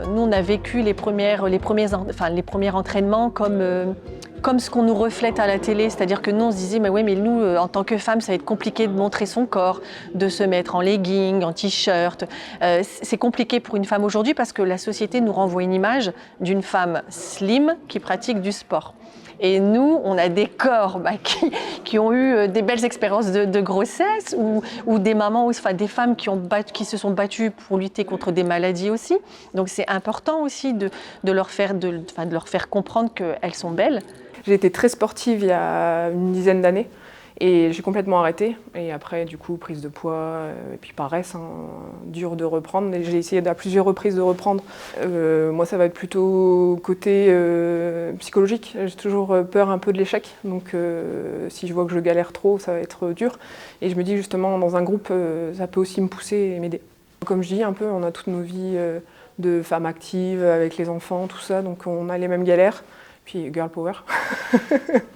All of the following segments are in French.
Nous, on a vécu les premiers entraînements comme ce qu'on nous reflète à la télé, c'est-à-dire que nous, on se disait, mais oui, mais nous, en tant que femme, ça va être compliqué de montrer son corps, de se mettre en legging, en t-shirt. C'est compliqué pour une femme aujourd'hui parce que la société nous renvoie une image d'une femme slim qui pratique du sport. Et nous, on a des corps qui ont eu des belles expériences de grossesse ou des mamans, enfin des femmes qui se sont battues pour lutter contre des maladies aussi. Donc c'est important aussi de leur faire comprendre qu'elles sont belles. J'ai été très sportive il y a une dizaine d'années et j'ai complètement arrêté. Et après, du coup, prise de poids, et puis paresse, hein, dur de reprendre. Et j'ai essayé à plusieurs reprises de reprendre. Moi, ça va être plutôt côté psychologique. J'ai toujours peur un peu de l'échec. Donc, si je vois que je galère trop, ça va être dur. Et je me dis justement, dans un groupe, ça peut aussi me pousser et m'aider. Comme je dis un peu, on a toutes nos vies de femmes actives, avec les enfants, tout ça. Donc, on a les mêmes galères. Puis girl power.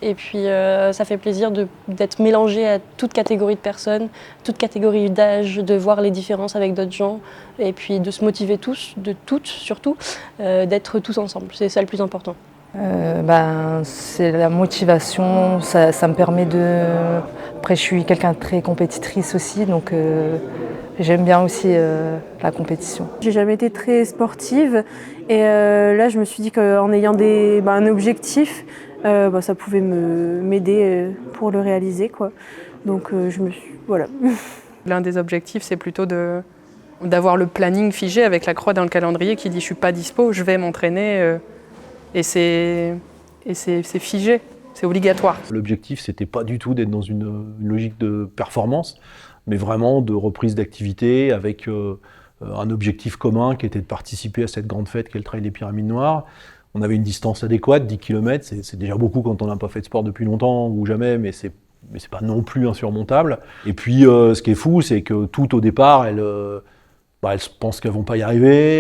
Et puis ça fait plaisir d'être mélangé à toute catégorie de personnes, toute catégorie d'âge, de voir les différences avec d'autres gens et puis de se motiver tous, de toutes surtout, d'être tous ensemble. C'est ça le plus important. C'est la motivation, ça me permet de... Après je suis quelqu'un de très compétitrice aussi, donc j'aime bien aussi la compétition. J'ai jamais été très sportive et là je me suis dit qu'en ayant un objectif, ça pouvait m'aider pour le réaliser, quoi. Donc voilà. L'un des objectifs, c'est plutôt d'avoir le planning figé avec la croix dans le calendrier qui dit je suis pas dispo, je vais m'entraîner et c'est figé, c'est obligatoire. L'objectif, c'était pas du tout d'être dans une logique de performance, mais vraiment de reprise d'activité avec un objectif commun qui était de participer à cette grande fête qu'est le Trail des Pyramides Noires. On avait une distance adéquate, 10 km, c'est déjà beaucoup quand on n'a pas fait de sport depuis longtemps ou jamais, mais c'est pas non plus insurmontable. Et puis ce qui est fou, c'est que tout au départ, elles pensent qu'elles vont pas y arriver.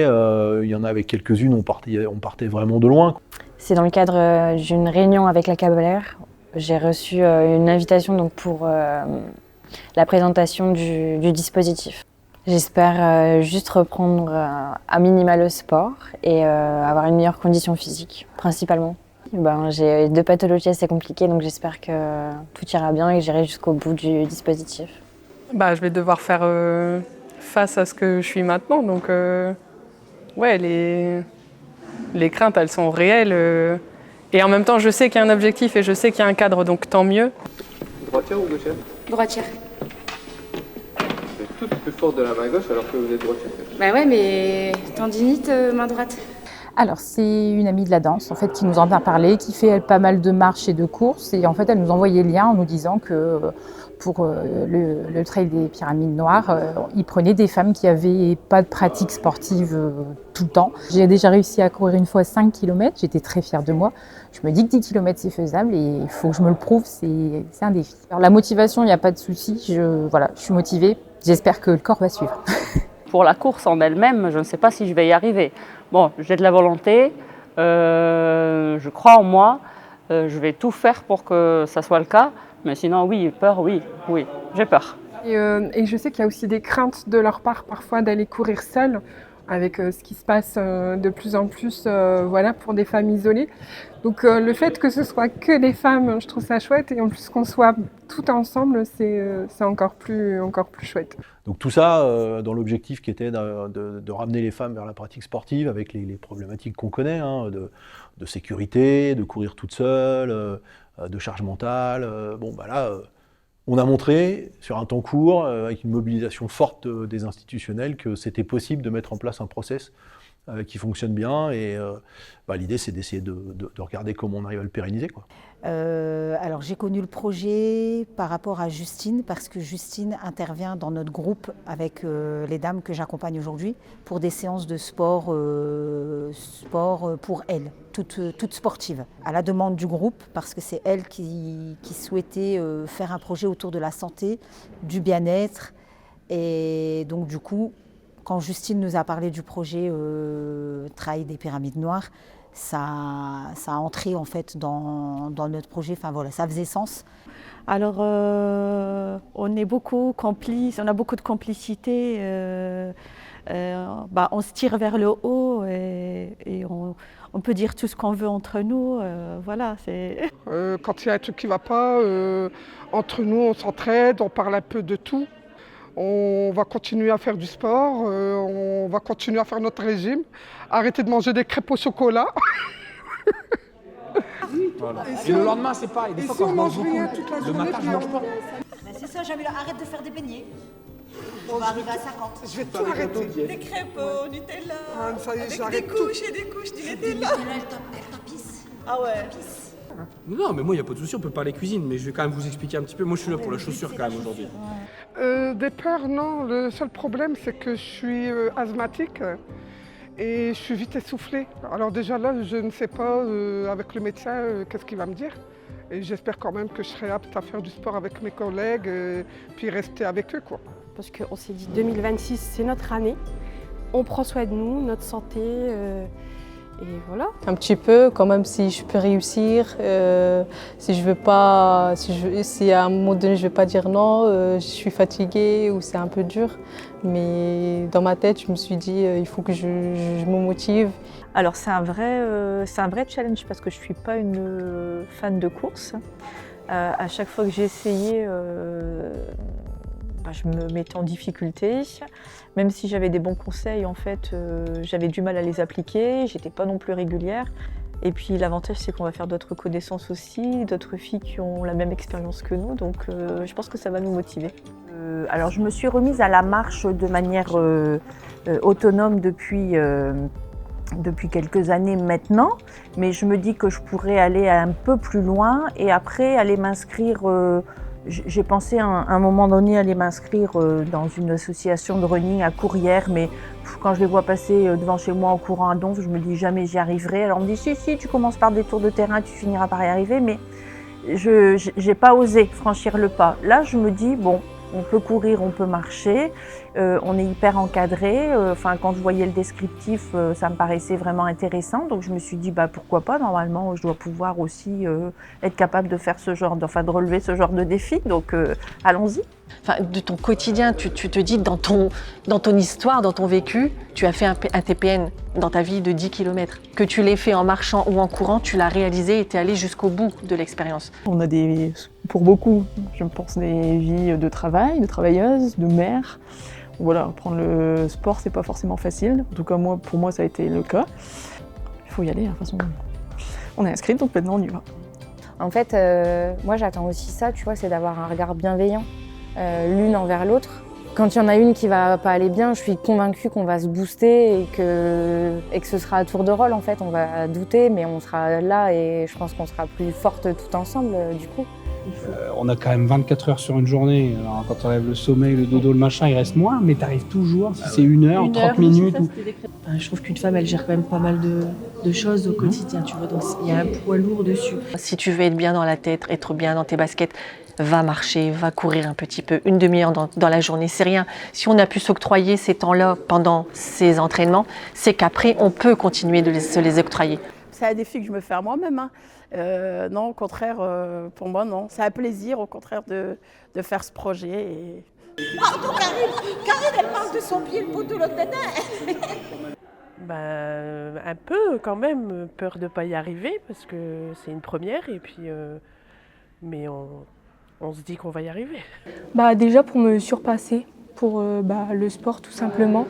Il y en a avec quelques-unes, on partait vraiment de loin. C'est dans le cadre d'une réunion avec la Cabelaire. J'ai reçu une invitation donc, pour la présentation du dispositif. J'espère juste reprendre à minima le sport et avoir une meilleure condition physique, principalement. J'ai 2 pathologies assez compliquées, donc j'espère que tout ira bien et que j'irai jusqu'au bout du dispositif. Je vais devoir faire face à ce que je suis maintenant, donc ouais, les craintes, elles sont réelles. Et en même temps, je sais qu'il y a un objectif et je sais qu'il y a un cadre, donc tant mieux. Droitière ou gauchère? Droitière. Vous êtes toutes plus fortes de la main gauche alors que vous êtes droitière. Bah ouais, mais tendinite, main droite. Alors, c'est une amie de la danse en fait, qui nous en a parlé, qui fait elle, pas mal de marches et de courses. Et en fait, elle nous envoyait le lien en nous disant que pour le Trail des Pyramides Noires, ils prenaient des femmes qui n'avaient pas de pratique sportive tout le temps. J'ai déjà réussi à courir une fois 5 km, j'étais très fière de moi. Je me dis que 10 km c'est faisable et il faut que je me le prouve, c'est un défi. Alors, la motivation, il n'y a pas de souci, je suis motivée, j'espère que le corps va suivre. Pour la course en elle-même, je ne sais pas si je vais y arriver. Bon, j'ai de la volonté, je crois en moi, je vais tout faire pour que ça soit le cas. Mais sinon, oui, peur, oui, j'ai peur. Et je sais qu'il y a aussi des craintes de leur part parfois d'aller courir seule, avec ce qui se passe de plus en plus pour des femmes isolées. Donc le fait que ce soit que des femmes, je trouve ça chouette. Et en plus qu'on soit toutes ensemble, c'est encore plus chouette. Donc tout ça dans l'objectif qui était de ramener les femmes vers la pratique sportive avec les problématiques qu'on connaît, hein, de sécurité, de courir toute seule, de charge mentale. On a montré sur un temps court, avec une mobilisation forte des institutionnels, que c'était possible de mettre en place un process qui fonctionne bien. Et l'idée, c'est d'essayer de regarder comment on arrive à le pérenniser, quoi. Alors j'ai connu le projet par rapport à Justine, parce que Justine intervient dans notre groupe avec les dames que j'accompagne aujourd'hui pour des séances de sport pour elles, toutes sportives, à la demande du groupe, parce que c'est elle qui souhaitait faire un projet autour de la santé, du bien-être. Et donc du coup, quand Justine nous a parlé du projet Trail des Pyramides Noires, ça a entré en fait dans notre projet, ça faisait sens. Alors on est beaucoup complices, on a beaucoup de complicité, on se tire vers le haut on peut dire tout ce qu'on veut entre nous. Voilà, c'est... Quand il y a un truc qui ne va pas, entre nous, on s'entraide, on parle un peu de tout. On va continuer à faire du sport, on va continuer à faire notre régime, arrêter de manger des crêpes au chocolat. Voilà. Et le lendemain, c'est pareil. Des fois, quand je mange beaucoup, le matin, je mange pas. C'est ça, Jamila, arrête de faire des beignets. On va arriver à 50. Je vais tout arrêter. Des crêpes au Nutella, Ça y est, avec j'arrête des tout. couches et des couches du Nutella. Elle tapisse. Ah ouais. Non, mais moi, il n'y a pas de souci, on peut parler cuisine, mais je vais quand même vous expliquer un petit peu. Moi, je suis là pour la chaussure quand même aujourd'hui. Des peurs, non. Le seul problème, c'est que je suis asthmatique et je suis vite essoufflée. Alors déjà là, je ne sais pas avec le médecin qu'est-ce qu'il va me dire. Et j'espère quand même que je serai apte à faire du sport avec mes collègues, puis rester avec eux, quoi. Parce qu'on s'est dit 2026, c'est notre année. On prend soin de nous, notre santé, et voilà. Un petit peu, quand même, si je peux réussir, si je veux pas, si à un moment donné je vais pas dire non, je suis fatiguée ou c'est un peu dur. Mais dans ma tête, je me suis dit, il faut que je me motive. Alors c'est un vrai challenge parce que je suis pas une fan de course. À chaque fois que j'ai essayé, je me mettais en difficulté. Même si j'avais des bons conseils, en fait, j'avais du mal à les appliquer. J'étais pas non plus régulière. Et puis l'avantage, c'est qu'on va faire d'autres connaissances aussi, d'autres filles qui ont la même expérience que nous. Donc je pense que ça va nous motiver. Alors je me suis remise à la marche de manière autonome depuis quelques années maintenant, mais je me dis que je pourrais aller un peu plus loin et après aller m'inscrire. J'ai pensé à un moment donné aller m'inscrire dans une association de running à Courrières, mais quand je les vois passer devant chez moi en courant à Donf, je me dis jamais j'y arriverai. Alors on me dit si, tu commences par des tours de terrain, tu finiras par y arriver, mais je n'ai pas osé franchir le pas. Là, je me dis bon, on peut courir, on peut marcher, on est hyper encadré. Quand je voyais le descriptif, ça me paraissait vraiment intéressant. Donc je me suis dit, pourquoi pas, normalement, je dois pouvoir aussi être capable de faire de relever ce genre de défi. Donc allons-y. De ton quotidien, tu te dis dans ton histoire, dans ton vécu, tu as fait un TPN dans ta vie de 10 km. Que tu l'aies fait en marchant ou en courant, tu l'as réalisé et tu es allé jusqu'au bout de l'expérience. On a pour beaucoup, je pense, des vies de travail, de travailleuses, de mères. Voilà, prendre le sport, c'est pas forcément facile. En tout cas, pour moi, ça a été le cas. Il faut y aller, de toute façon. On est inscrite, donc maintenant on y va. En fait, moi j'attends aussi ça, tu vois, c'est d'avoir un regard bienveillant l'une envers l'autre. Quand il y en a une qui va pas aller bien, je suis convaincue qu'on va se booster et que ce sera à tour de rôle en fait. On va douter, mais on sera là et je pense qu'on sera plus fortes tout ensemble du coup. On a quand même 24 heures sur une journée. Alors, quand on enlève le sommeil, le dodo, le machin, il reste moins, mais tu arrives toujours, si c'est 1 heure, 30 minutes. Je trouve qu'une femme, elle gère quand même pas mal de choses au quotidien, tu vois, donc il y a un poids lourd dessus. Si tu veux être bien dans la tête, être bien dans tes baskets, va marcher, va courir un petit peu, une demi-heure dans la journée, c'est rien. Si on a pu s'octroyer ces temps-là pendant ces entraînements, c'est qu'après, on peut continuer de se les octroyer. C'est un défi que je me fais à moi-même. Non, au contraire, pour moi, non. C'est un plaisir, au contraire, de faire ce projet. Pardon, Karine, elle parle de son pied, le bout de l'autre nana. Un peu quand même, peur de ne pas y arriver parce que c'est une première et puis mais on se dit qu'on va y arriver. Déjà pour me surpasser, pour le sport tout simplement,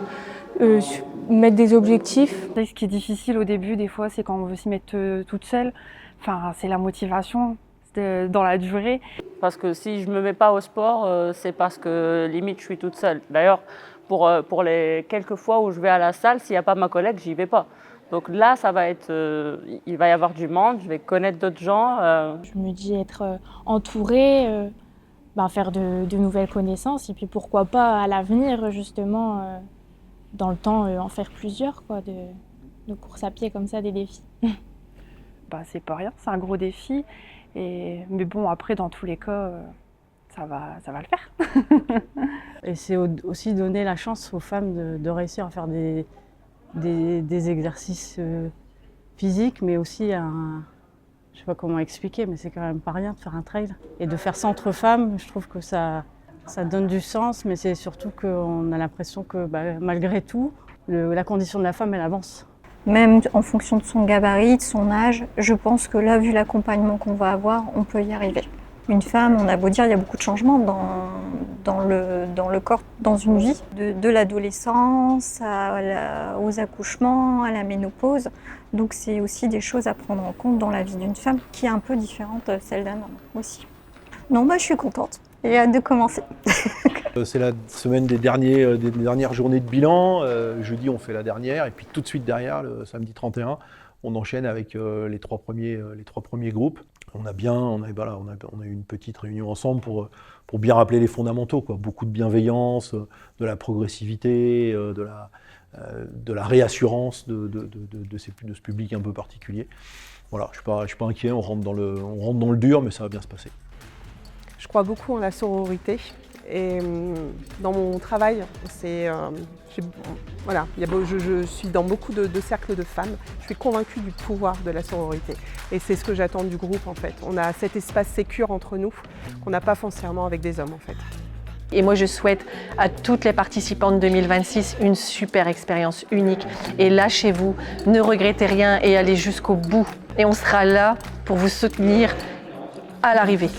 mettre des objectifs. Ce qui est difficile au début des fois c'est quand on veut s'y mettre toute seule, c'est la motivation dans la durée. Parce que si je ne me mets pas au sport, c'est parce que limite je suis toute seule. D'ailleurs, pour les quelques fois où je vais à la salle, s'il n'y a pas ma collègue, j'y vais pas. Donc là, ça va être, il va y avoir du monde, je vais connaître d'autres gens. Je me dis être entourée, faire de nouvelles connaissances et puis pourquoi pas à l'avenir justement, dans le temps, en faire plusieurs, quoi, de course à pied comme ça, des défis. C'est pas rien, c'est un gros défi. Mais bon, après, dans tous les cas, ça va le faire. Et c'est aussi donner la chance aux femmes de réussir à faire des exercices physiques, mais aussi je sais pas comment expliquer, mais c'est quand même pas rien de faire un trail. Et de faire ça entre femmes, je trouve que ça donne du sens, mais c'est surtout qu'on a l'impression que malgré tout, la condition de la femme, elle avance. Même en fonction de son gabarit, de son âge, je pense que là, vu l'accompagnement qu'on va avoir, on peut y arriver. Une femme, on a beau dire, il y a beaucoup de changements dans le corps, dans une vie, de l'adolescence aux accouchements, à la ménopause. Donc c'est aussi des choses à prendre en compte dans la vie d'une femme qui est un peu différente de celle d'un homme aussi. Non, je suis contente. J'ai hâte de commencer. C'est la semaine des dernières journées de bilan. Jeudi, on fait la dernière. Et puis tout de suite derrière, le samedi 31, on enchaîne avec les trois premiers groupes. On a eu une petite réunion ensemble pour bien rappeler les fondamentaux, quoi. Beaucoup de bienveillance, de la progressivité, de la réassurance de ce public un peu particulier. Voilà, je suis pas inquiet, on rentre dans le dur, mais ça va bien se passer. Je crois beaucoup en la sororité et dans mon travail, je suis dans beaucoup de cercles de femmes. Je suis convaincue du pouvoir de la sororité et c'est ce que j'attends du groupe en fait. On a cet espace sécure entre nous qu'on n'a pas foncièrement avec des hommes en fait. Et moi, je souhaite à toutes les participantes 2026 une super expérience unique. Et lâchez-vous, ne regrettez rien et allez jusqu'au bout. Et on sera là pour vous soutenir à l'arrivée.